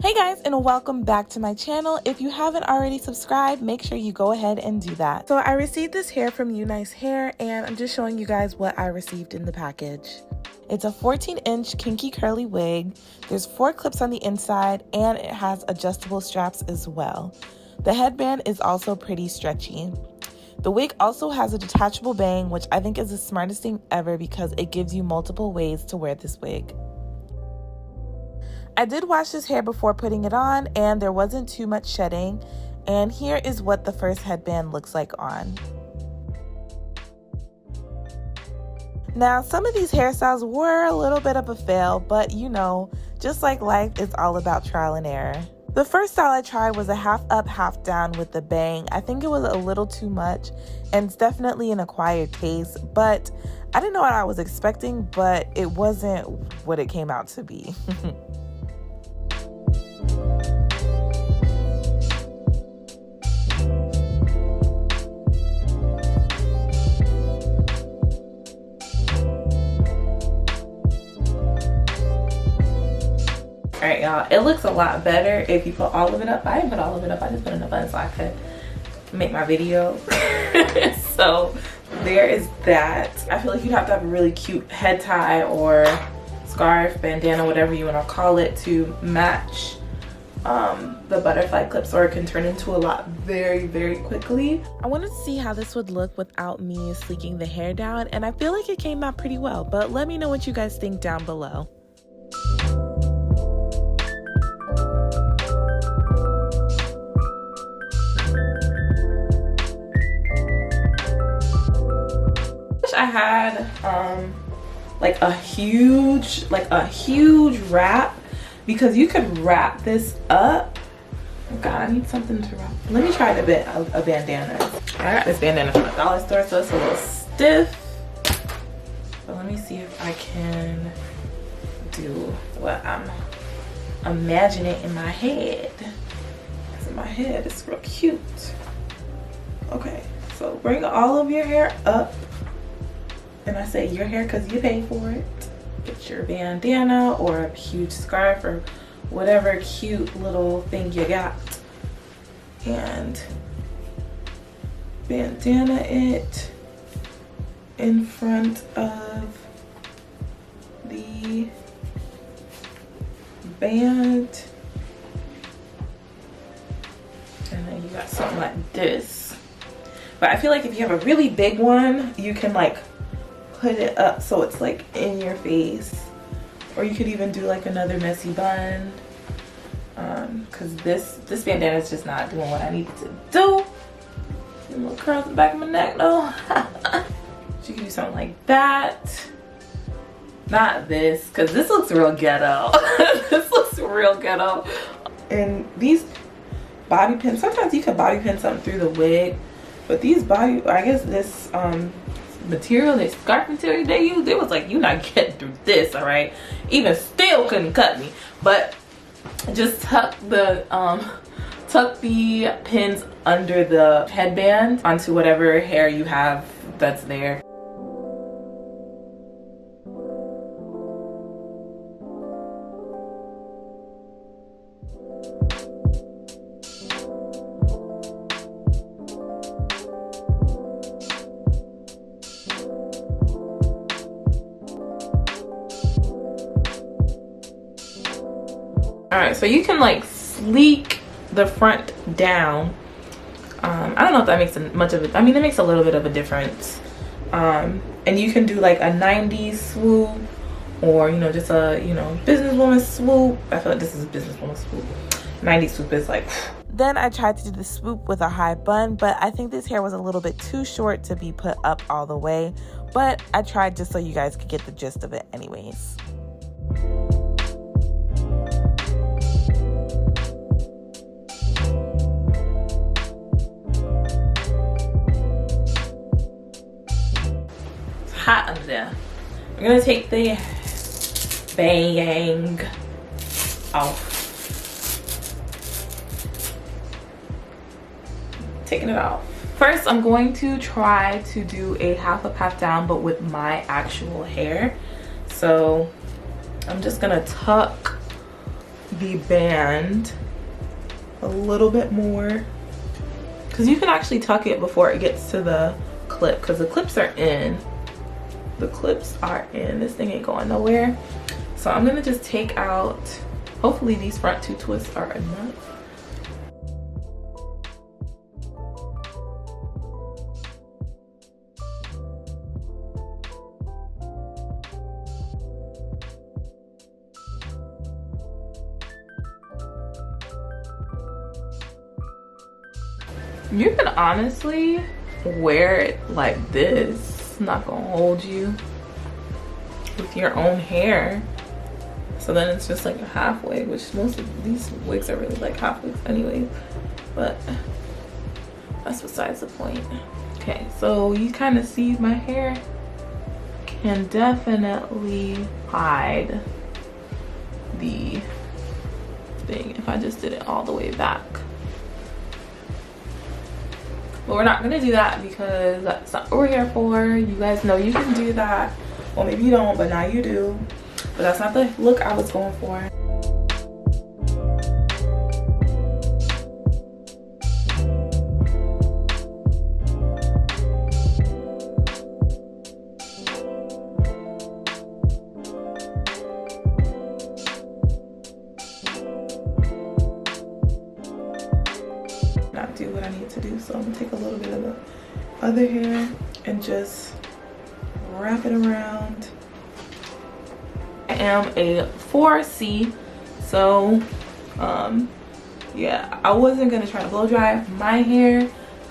Hey guys, and welcome back to my channel. If you haven't already subscribed, make sure you go ahead and do that. So I received this hair from Unice Hair, and I'm just showing you guys what I received in the package. It's a 14-inch kinky curly wig. There's 4 clips on the inside, and it has adjustable straps as well. The headband is also pretty stretchy. The wig also has a detachable bang, which I think is the smartest thing ever because it gives you multiple ways to wear this wig. I did wash this hair before putting it on, and there wasn't too much shedding. And here is what the first headband looks like on. Now, some of these hairstyles were a little bit of a fail, but you know, just like life, it's all about trial and error. The first style I tried was a half up, half down with the bang. I think it was a little too much, and it's definitely an acquired taste, but I didn't know what I was expecting, but it wasn't what it came out to be. Alright y'all, it looks a lot better if you put all of it up. I didn't put all of it up, I just put it in a bun so I could make my video. So there is that. I feel like you'd have to have a really cute head tie or scarf, bandana, whatever you want to call it, to match the butterfly clips, or it can turn into a lot very quickly. I wanted to see how this would look without me sleeking the hair down, and I feel like it came out pretty well, but let me know what you guys think down below. I had like a huge wrap, because you could wrap this up. Oh God, I need something to wrap. Let me try a bandana. I got this bandana from the dollar store, so it's a little stiff, but let me see if I can do what I'm imagining in my head. Because in my head it's real cute. Okay, so bring all of your hair up. And I say your hair because you pay for it. Get your bandana or a huge scarf or whatever cute little thing you got, and bandana it in front of the band, and then you got something like this. But I feel like if you have a really big one, you can like put it up so it's like in your face, or you could even do like another messy bun, because this bandana is just not doing what I need it to do. Little curls in the back of my neck though. You can do something like that. Not this, because this looks real ghetto. This looks real ghetto. And these bobby pins, sometimes you can bobby pin something through the wig, but these bobby, I guess this material, this scarf material they used, it was like, you're not getting through this, all right? Even still couldn't cut me. But just tuck the pins under the headband onto whatever hair you have that's there. Alright, so you can like sleek the front down. I don't know if that makes much of it. I mean, it makes a little bit of a difference. And you can do like a 90s swoop, or, you know, just a, you know, businesswoman swoop. I feel like this is a businesswoman swoop. 90s swoop is like. Then I tried to do the swoop with a high bun, but I think this hair was a little bit too short to be put up all the way. But I tried just so you guys could get the gist of it anyways. Hot under there. I'm gonna take the bang off. Taking it off. First, I'm going to try to do a half up, half down, but with my actual hair. So I'm just gonna tuck the band a little bit more, because you can actually tuck it before it gets to the clip, because the clips are in. The clips are in. This thing ain't going nowhere. So I'm gonna just take out, hopefully these front 2 twists are enough. You can honestly wear it like this. It's not gonna hold you with your own hair. So then it's just like a half wig, which most of these wigs are really like half wigs anyway, but that's besides the point. Okay, so you kind of see my hair can definitely hide the thing if I just did it all the way back. But we're not gonna do that because that's not what we're here for. You guys know you can do that. Well, maybe you don't, but now you do. But that's not the look I was going for. Not do what I need to do, so I'm gonna take a little bit of the other hair and just wrap it around. I am a 4C, so yeah, I wasn't gonna try to blow dry my hair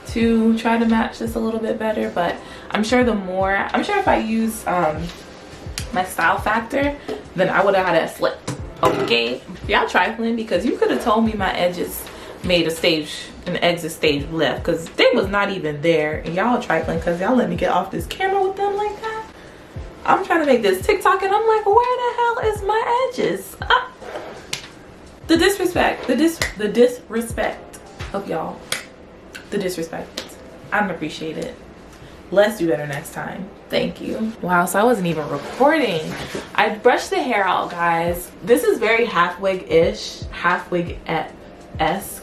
to try to match this a little bit better, but I'm sure if I use my style factor, then I would have had it slip. Okay, y'all trifling, because you could have told me my edges made an exit stage left, because they was not even there, and y'all trifling because y'all let me get off this camera with them like that. I'm trying to make this TikTok and I'm like, where the hell is my edges? The disrespect, the disrespect of y'all, the disrespect. I don't appreciate it. Let's do better next time. Thank you. Wow, so I wasn't even recording. I brushed the hair out, guys. This is very half wig-ish, half wig-esque. Is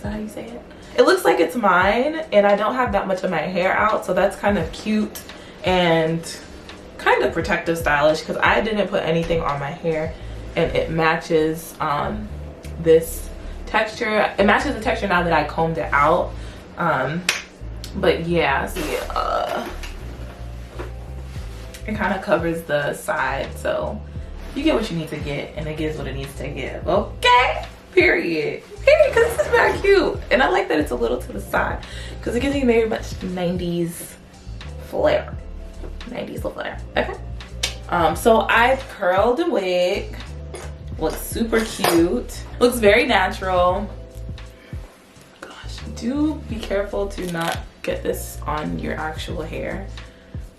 that how you say it? It looks like it's mine, and I don't have that much of my hair out, so that's kind of cute and kind of protective stylish, because I didn't put anything on my hair, and it matches this texture. It matches the texture now that I combed it out. But yeah, see, it kind of covers the side, so you get what you need to get, and it gives what it needs to give. Okay, period, because this is very cute, and I like that it's a little to the side, because it gives me very much 90s flair. 90s flair. Okay, so I curled the wig. Looks super cute, looks very natural. Gosh, do be careful to not get this on your actual hair.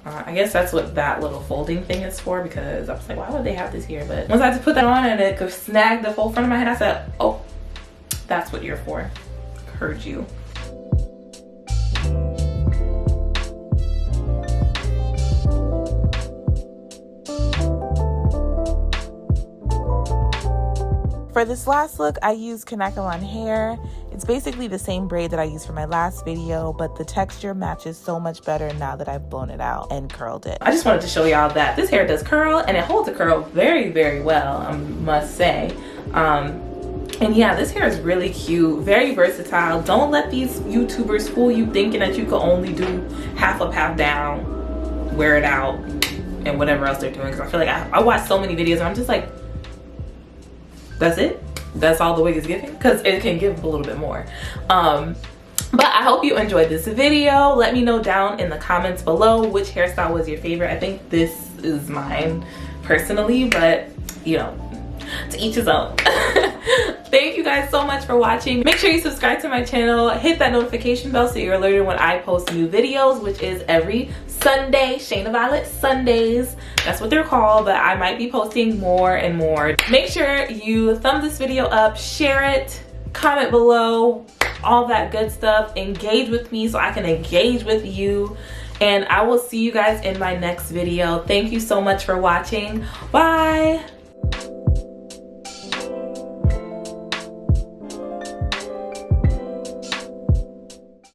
I guess that's what that little folding thing is for, because I was like, why would they have this here? But once I had to put that on and it could snag the whole front of my head, I said, oh, that's what you're for. Heard you. For this last look, I used Kinky hair. It's basically the same braid that I used for my last video, but the texture matches so much better now that I've blown it out and curled it. I just wanted to show y'all that this hair does curl, and it holds a curl very, very well, I must say. And yeah, this hair is really cute, very versatile. Don't let these YouTubers fool you thinking that you can only do half up, half down, wear it out, and whatever else they're doing. Because I feel like I watch so many videos and I'm just like, that's it? That's all the wig is giving? Because it can give a little bit more. But I hope you enjoyed this video. Let me know down in the comments below which hairstyle was your favorite. I think this is mine personally, but you know, to each his own. Thank you guys so much for watching. Make sure you subscribe to my channel, hit that notification bell so you're alerted when I post new videos, which is every Sunday. Shayna Violet Sundays, that's what they're called, but I might be posting more and more. Make sure you thumb this video up, share it, comment below, all that good stuff. Engage with me so I can engage with you, and I will see you guys in my next video. Thank you so much for watching. Bye.